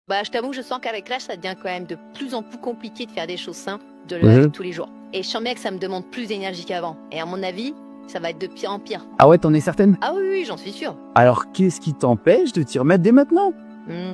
Bah, je t'avoue, je sens qu'avec l'âge, ça devient quand même de plus en plus compliqué de faire des choses simples de la vie de tous les jours. Et je sens bien que ça me demande plus d'énergie qu'avant. Et à mon avis, ça va être de pire en pire. Ah ouais, t'en es certaine? Ah oui, oui, j'en suis sûre. Alors, qu'est-ce qui t'empêche de t'y remettre dès maintenant?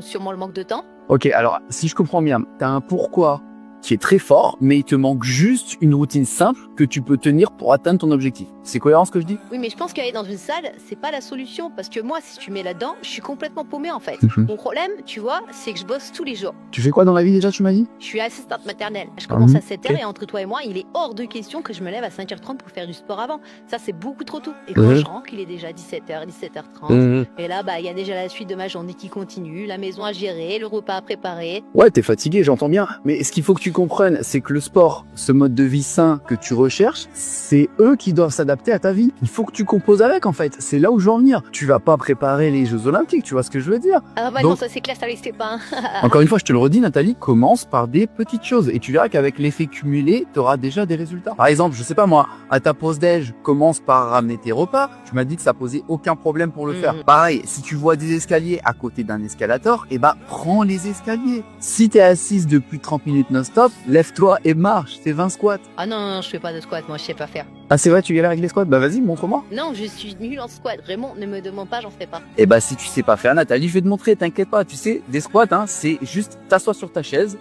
Sûrement le manque de temps. Ok, alors, si je comprends bien, t'as un pourquoi qui est très fort, mais il te manque juste une routine simple que tu peux tenir pour atteindre ton objectif. C'est cohérent ce que je dis? Oui, mais je pense qu'aller dans une salle, c'est pas la solution. Parce que moi, si tu mets là-dedans, je suis complètement paumée en fait. Mon problème, tu vois, c'est que je bosse tous les jours. Tu fais quoi dans la vie déjà, tu m'as dit? Je suis assistante maternelle. Je commence à 7h ok. et entre toi et moi, il est hors de question que je me lève à 5h30 pour faire du sport avant. Ça, c'est beaucoup trop tôt. Et quand je rentre, il est déjà 17h, 17h30. Et là, bah, il y a déjà la suite de ma journée qui continue, la maison à gérer, le repas à préparer. Ouais, t'es fatigué, j'entends bien. Mais ce qu'il faut que tu comprennes, c'est que le sport, ce mode de vie sain que tu recherches, c'est eux qui doivent s'adapter à ta vie. Il faut que tu composes avec, en fait. C'est là où je veux en venir. Tu vas pas préparer les Jeux Olympiques, tu vois ce que je veux dire? Ah bah Donc- non, ça c'est clair, ça risque pas. Encore une fois, je te le redis, Nathalie, commence par des petites choses et tu verras qu'avec l'effet cumulé, tu auras déjà des résultats. Par exemple, je sais pas moi, à ta pause déj, commence par ramener tes repas. Tu m'as dit que ça posait aucun problème pour le faire. Pareil, si tu vois des escaliers à côté d'un escalator, eh ben, prends les escaliers. Si t'es assise depuis 30 minutes non-stop, lève-toi et marche. C'est 20 squats. Ah non, non, je fais pas de squat, moi je sais pas faire. Ah, c'est vrai, tu galères avec les squats? Bah, vas-y, montre-moi. Non, je suis nulle en squat. Raymond, ne me demande pas, j'en fais pas. Eh bah, si tu sais pas faire, Nathalie, je vais te montrer, t'inquiète pas. Tu sais, des squats, hein, c'est juste t'assois sur ta chaise,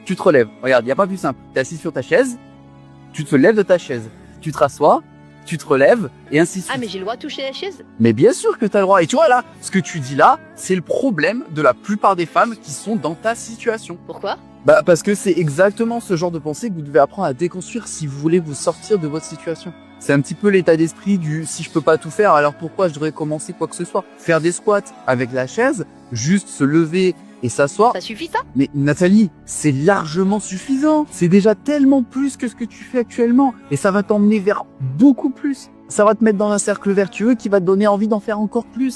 tu te relèves. Regarde, y a pas plus simple. T'es assis sur ta chaise, tu te lèves de ta chaise. Tu te rassois, tu te relèves, et ainsi de suite. Ah, mais j'ai le droit de toucher la chaise? Mais bien sûr que t'as le droit. Et tu vois là, ce que tu dis là, c'est le problème de la plupart des femmes qui sont dans ta situation. Pourquoi? Bah, parce que c'est exactement ce genre de pensée que vous devez apprendre à déconstruire si vous voulez vous sortir de votre situation. C'est un petit peu l'état d'esprit du si je peux pas tout faire, alors pourquoi je devrais commencer quoi que ce soit? Faire des squats avec la chaise, juste se lever et s'asseoir. Ça suffit ça? Mais Nathalie, c'est largement suffisant. C'est déjà tellement plus que ce que tu fais actuellement. Et ça va t'emmener vers beaucoup plus. Ça va te mettre dans un cercle vertueux qui va te donner envie d'en faire encore plus.